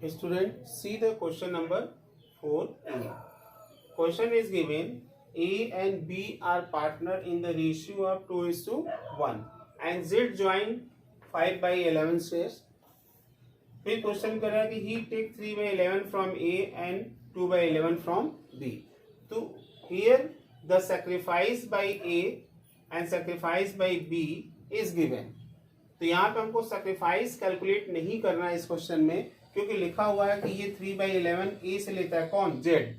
Student, see the question number 4A. Question is given, A and B are partner in the ratio of 2:1 and Z join 5/11 shares. फिर question कर रहा है कि he take 3/11 from A and 2/11 from B. तो here the sacrifice by A and sacrifice by B is given. तो यहाँ पे हमको sacrifice कैलकुलेट नहीं करना है इस क्वेश्चन में, क्योंकि लिखा हुआ है कि ये 3/11 ए से लेता है कौन, जेड,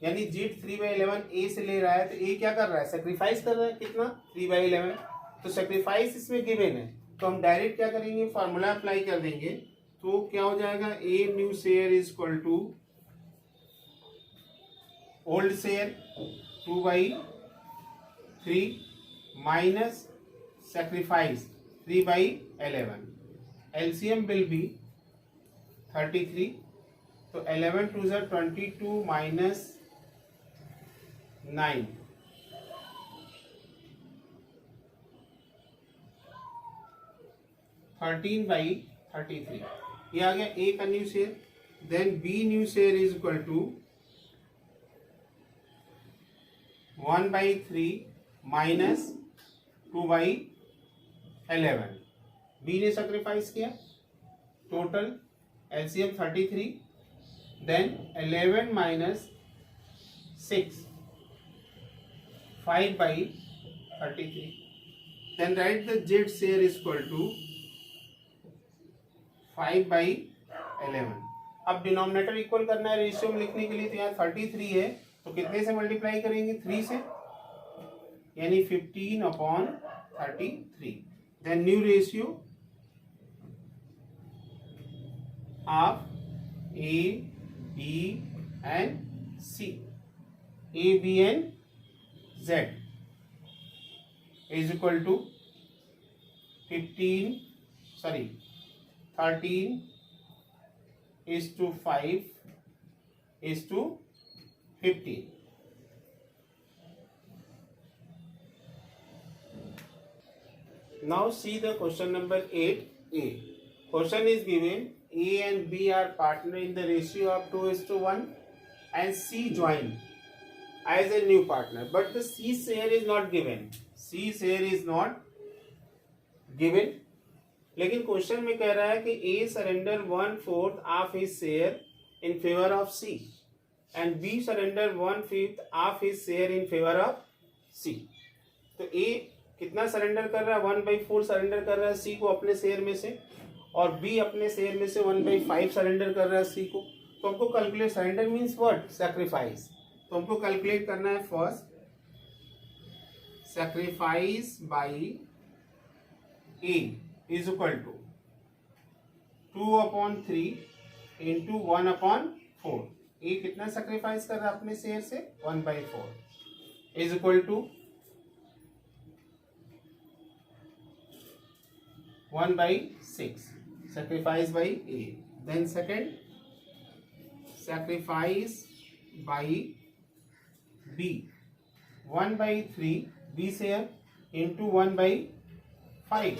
यानी जेड 3/11 ए से ले रहा है, तो ए क्या कर रहा है, सेक्रीफाइस कर रहा है, कितना 3/11, तो सेक्रीफाइस इसमें गिवन है, तो हम डायरेक्ट क्या करेंगे, फॉर्मूला अप्लाई कर देंगे, तो क्या हो जाएगा, A new share is equal to old share 2/3 minus sacrifice 3/11, LCM will be 33, तो 11 टू 22 माइनस 9, 13/33, ये आ गया ए का new share. Then B new share is equal to 1/3 minus 2/11, B ने सेक्रीफाइस किया, total LCM 33, then 11 minus 6, 5/33, then write the Z share is equal to 5/11। अब denominator equal करना है ratio में लिखने के लिए, तो यहाँ 33 है, तो कितने से मल्टीप्लाई करेंगे, 3 से, यानी 15/33, then new ratio of A, B and C, A, B and Z is equal to 13:5:15. Now see the question number 8A. Question is given, A and B are partner in the ratio of 2:1 and C join as a new partner, but the C share is not given. C share is not given. लेकिन question में कह रहा है कि A surrender 1/4 of his share in favor of C and B surrender 1/5 of his share in favor of C. तो A कितना surrender कर रहा है, 1/4 सरेंडर कर रहा है C को अपने शेयर में से, और बी अपने शेयर में से 1/5 सरेंडर कर रहा है सी को। तो हमको calculate, surrender means what, sacrifice, तो हमको कैलकुलेट करना है first sacrifice by A is equal to 2/3 into 1/4। A कितना सेक्रीफाइस कर रहा है अपने शेयर से, 1/4 is equal to 1/6 sacrifice by A. Then second sacrifice by B, 1/3 B share into 1/5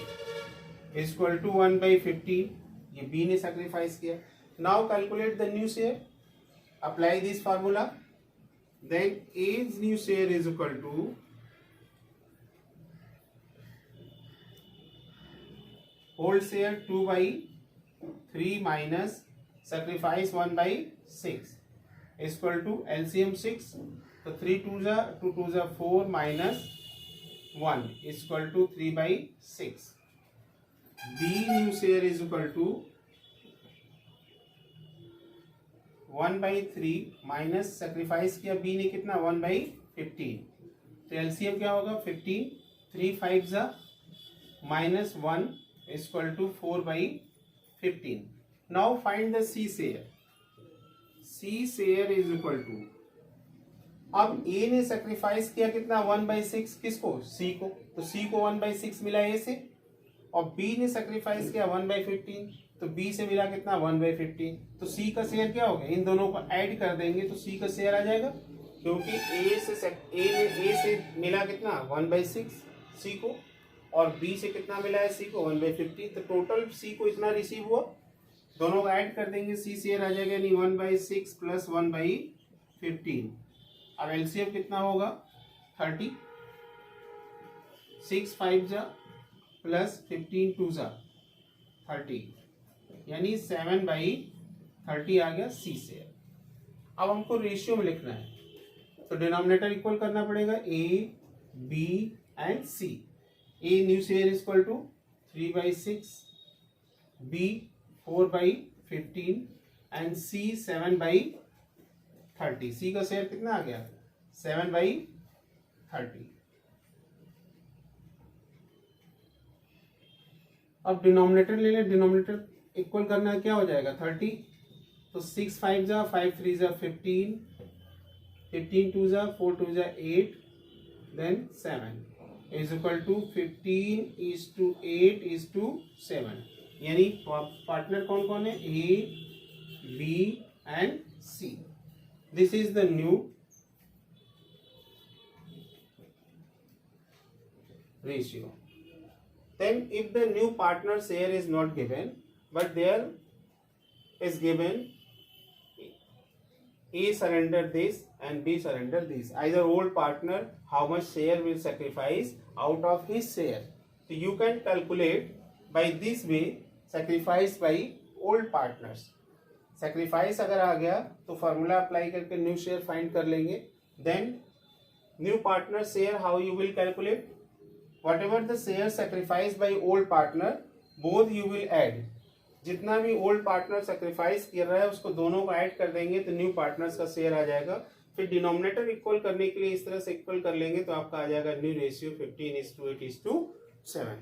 is equal to 1/15, ये B ने sacrifice किया। Now calculate the new share, apply this formula, then A's new share is equal to old share 2/3 minus sacrifice 1/6 is equal to LCM 6, तो 3 2 4 minus 1 is equal to 3/6. B new share is equal to 1/3 minus sacrifice किया B ने कितना, 1/15, तो LCM क्या होगा, 15, 3 5 minus 1 is equal to 4/15. Now find the C share. C share is equal to, अब A ने sacrifice किया कितना, 1/6 किसको, C को, तो C को 1/6 मिला A से, और B ने सेक्रीफाइस किया 1/15, तो B से मिला कितना, 1/15, तो C का शेयर क्या हो गया, इन दोनों को ऐड कर देंगे तो C का शेयर आ जाएगा, क्योंकि A से मिला कितना, 1/6 C को, और बी से कितना मिला है सी को 1/50, तो टोटल सी को इतना रिसीव हुआ दोनों को ऐड कर देंगे, सी शेयर आ जाएगा, यानी 1/6 प्लस 1/15। अब एलसीएम कितना होगा 30, 6 5 जा प्लस 15 2 जा 30, यानी 7/30 आ गया सी शेयर। अब हमको रेशियो में लिखना है, तो डिनोमिनेटर इक्वल करना पड़ेगा A B and C. A new share is equal to 3/6, B 4/15 and C 7/30। C का शेयर कितना आ गया 7/30। अब डिनोमिनेटर ले लें, डिनोमिनेटर इक्वल करना है, क्या हो जाएगा 30, तो 6 5 जा 5 3 जा 15, 15 2 जा 4 2 जा 8, देन 7 इज इक्वल टू 15:8:7, यानी पार्टनर कौन कौन है, A B and C. This is the new ratio. Then if the new partner share is not given, but there is given A surrender this and B surrender this, either old partner how much share will sacrifice out of his share, so you can calculate by this way sacrifice by old partners। sacrifice अगर आ गया तो formula apply करके new share find कर लेंगे। Then new partner share how you will calculate, whatever the share sacrificed by old partner both you will add। जितना भी old partner sacrifice कर रहा है उसको दोनों को ऐड कर देंगे तो न्यू पार्टनर्स का शेयर आ जाएगा। फिर डिनोमिनेटर इक्वल करने के लिए इस तरह से इक्वल कर लेंगे तो आपका आ जाएगा न्यू रेशियो 15:8:7।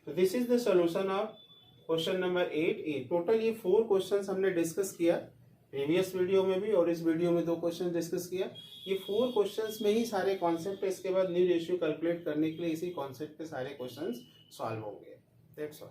तो this is the solution of question number 8A। Total ये 4 क्वेश्चंस हमने डिस्कस किया प्रीवियस वीडियो में भी और इस वीडियो में 2 क्वेश्चन डिस्कस किया। ये 4 क्वेश्चंस में ही सारे कॉन्सेप्ट है, इसके बाद न्यू रेशियो कैलकुलेट करने के लिए इसी कॉन्सेप्ट पे सारे क्वेश्चंस सॉल्व होंगे। That's all.